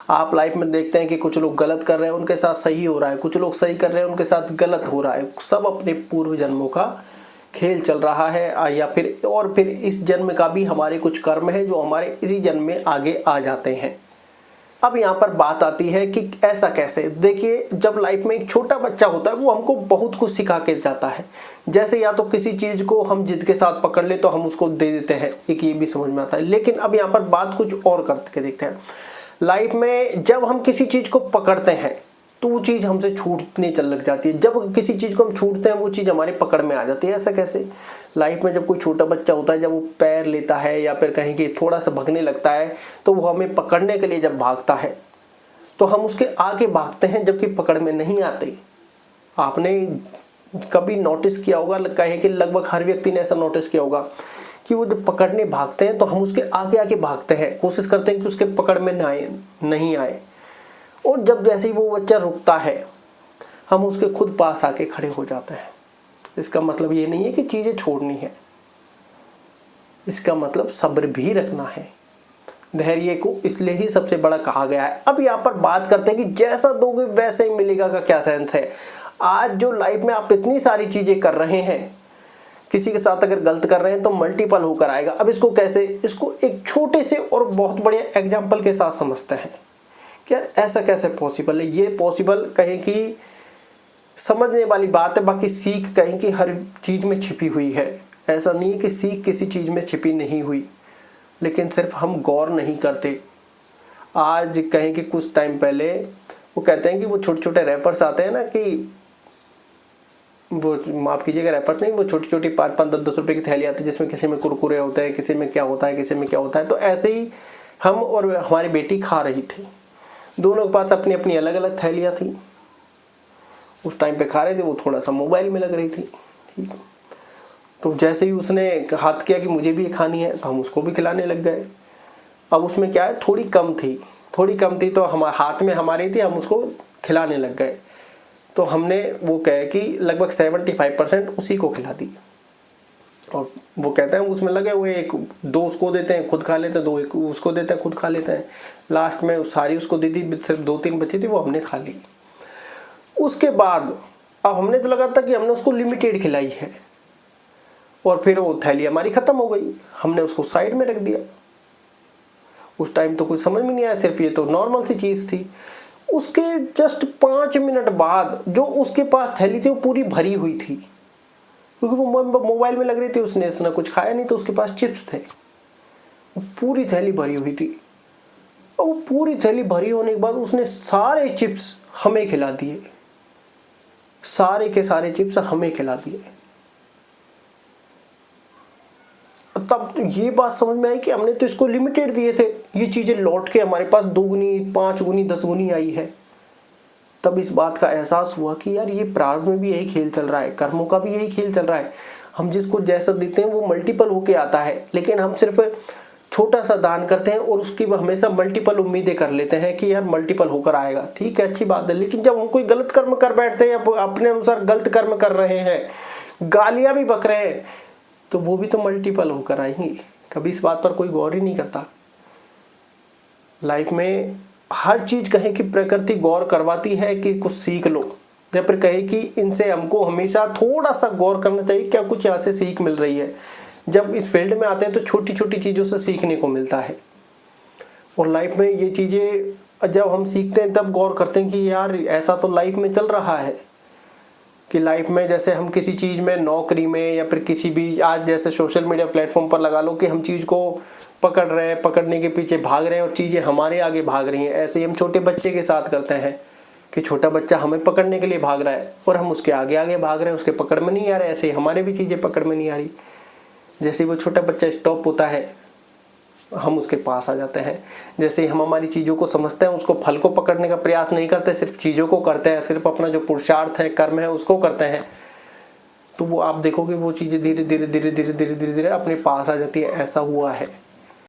आप लाइफ में देखते हैं कि कुछ लोग गलत कर रहे हैं, उनके साथ सही हो रहा है, कुछ लोग सही कर रहे हैं, उनके साथ गलत हो रहा है। सब अपने पूर्व जन्मों का खेल चल रहा है, या फिर इस जन्म का भी हमारे कुछ कर्म है जो हमारे इसी जन्म में आगे आ जाते हैं। अब यहाँ पर बात आती है कि ऐसा कैसे। देखिए, जब लाइफ में एक छोटा बच्चा होता है वो हमको बहुत कुछ सिखा के जाता है। जैसे या तो किसी चीज को हम जिद के साथ पकड़ ले तो हम उसको दे देते हैं, एक ये भी समझ में आता है। लेकिन अब यहाँ पर बात कुछ और करके देखते हैं। लाइफ में जब हम किसी चीज को पकड़ते हैं तो वो चीज हमसे छूटने चल लग जाती है। जब किसी चीज को हम छूटते हैं वो चीज हमारे पकड़ में आ जाती है। ऐसा कैसे? लाइफ में जब कोई छोटा बच्चा होता है, जब वो पैर लेता है या फिर कहीं कि थोड़ा सा भगने लगता है तो वो हमें पकड़ने के लिए जब भागता है तो हम उसके आगे भागते हैं, जबकि पकड़ में नहीं आते। आपने कभी नोटिस किया होगा, कहे कि लगभग हर व्यक्ति ने ऐसा नोटिस किया होगा कि वो जब पकड़ने भागते हैं तो हम उसके आगे आगे भागते हैं, कोशिश करते हैं कि उसके पकड़ में नहीं आए। और जब जैसे ही वो बच्चा रुकता है हम उसके खुद पास आके खड़े हो जाते हैं। इसका मतलब ये नहीं है कि चीजें छोड़नी है, इसका मतलब सब्र भी रखना है। धैर्य को इसलिए ही सबसे बड़ा कहा गया है। अब यहाँ पर बात करते हैं कि जैसा दोगे वैसे ही मिलेगा का क्या सेंस है। आज जो लाइफ में आप इतनी सारी चीजें कर रहे हैं, किसी के साथ अगर गलत कर रहे हैं तो मल्टीपल होकर आएगा। अब इसको कैसे, इसको एक छोटे से और बहुत बढ़िया एग्जाम्पल के साथ समझते हैं कि यार ऐसा कैसे पॉसिबल है। ये पॉसिबल कहें कि समझने वाली बात है, बाकी सीख कहें कि हर चीज में छिपी हुई है। ऐसा नहीं है कि सीख किसी चीज में छिपी नहीं हुई, लेकिन सिर्फ हम गौर नहीं करते। आज कहें कि कुछ टाइम पहले वो कहते हैं कि वो छोटे छोटे रैपर्स आते हैं ना, कि वो माफ कीजिएगा रैपर्स नहीं, वो छोटी छोटी 5-5, 10-10 रुपए की थैली आती है जिसमें किसी में कुरकुरे होते हैं, किसी में क्या होता है, किसी में क्या होता है। तो ऐसे ही हम और हमारी बेटी खा रही थी। दोनों के पास अपनी अपनी अलग अलग थैलियाँ थी। उस टाइम पे खा रहे थे, वो थोड़ा सा मोबाइल में लग रही थी। ठीक, तो जैसे ही उसने हाथ किया कि मुझे भी ये खानी है तो हम उसको भी खिलाने लग गए। अब उसमें क्या है, थोड़ी कम थी तो हमारे हाथ में हमारी थी, हम उसको खिलाने लग गए। तो हमने वो कहे कि लगभग 75% उसी को खिला दी। और वो कहते हैं उसमें लगे हुए, एक दो उसको देते हैं खुद खा लेते हैं, दो एक उसको देते हैं खुद खा लेते हैं। लास्ट में सारी उसको दी थी, सिर्फ 2-3 बची थी, वो हमने खा ली। उसके बाद अब हमने तो लगा था कि हमने उसको लिमिटेड खिलाई है, और फिर वो थैली हमारी खत्म हो गई। हमने उसको साइड में रख दिया। उस टाइम तो कुछ समझ में नहीं आया, सिर्फ ये तो नॉर्मल सी चीज थी। उसके जस्ट 5 मिनट बाद जो उसके पास थैली थी वो पूरी भरी हुई थी, क्योंकि वो मोबाइल में लग रही थी। उसने कुछ खाया नहीं तो उसके पास चिप्स थे। पूरी थैली भरी हुई थी, और वो पूरी थैली भरी होने के बाद उसने सारे चिप्स हमें खिला दिए। सारे के सारे चिप्स हमें खिला दिए। तब तो ये बात समझ में आई कि हमने तो इसको लिमिटेड दिए थे, ये चीजें लौट के हमारे पास 2 गुनी, 5 गुनी, 10 गुनी आई है। तब इस बात का एहसास हुआ कि यार ये प्रारब्ध में भी यही खेल चल रहा है, कर्मों का भी यही खेल चल रहा है। हम जिसको जैसा देते हैं वो मल्टीपल होके आता है, लेकिन हम सिर्फ छोटा सा दान करते हैं और उसकी हमेशा मल्टीपल उम्मीदें कर लेते हैं कि यार मल्टीपल होकर आएगा। ठीक है, अच्छी बात है, लेकिन जब हम कोई गलत कर्म कर बैठते हैं या अपने अनुसार गलत कर्म कर रहे हैं, गालियां भी बक रहे हैं, तो वो भी तो मल्टीपल होकर आएंगी। कभी इस बात पर कोई गौर ही नहीं करता। लाइफ में हर चीज कहे कि प्रकृति गौर करवाती है कि कुछ सीख लो, या फिर कहे कि इनसे हमको हमेशा थोड़ा सा गौर करना चाहिए, क्या कुछ यहाँ से सीख मिल रही है। जब इस फील्ड में आते हैं तो छोटी छोटी चीजों से सीखने को मिलता है। और लाइफ में ये चीजें जब हम सीखते हैं तब गौर करते हैं कि यार ऐसा तो लाइफ में चल रहा है कि लाइफ में जैसे हम किसी चीज में, नौकरी में, या फिर किसी भी, आज जैसे सोशल मीडिया प्लेटफॉर्म पर लगा लो कि हम चीज को पकड़ रहे हैं, पकड़ने के पीछे भाग रहे हैं और चीजें हमारे आगे भाग रही हैं। ऐसे ही हम छोटे बच्चे के साथ करते हैं कि छोटा बच्चा हमें पकड़ने के लिए भाग रहा है और हम उसके आगे आगे भाग रहे हैं, उसके पकड़ में नहीं आ रहे। ऐसे ही हमारे भी चीजें पकड़ में नहीं आ रही। जैसे वो छोटा बच्चा स्टॉप होता है हम उसके पास आ जाते हैं। जैसे हम हमारी चीज़ों को समझते हैं, उसको फल को पकड़ने का प्रयास नहीं करते, सिर्फ चीज़ों को करते हैं, सिर्फ अपना जो पुरुषार्थ है, कर्म है, उसको करते हैं, तो वो आप देखोगे वो चीज़ें धीरे धीरे धीरे धीरे धीरे धीरे धीरे अपने पास आ जाती है। ऐसा हुआ है।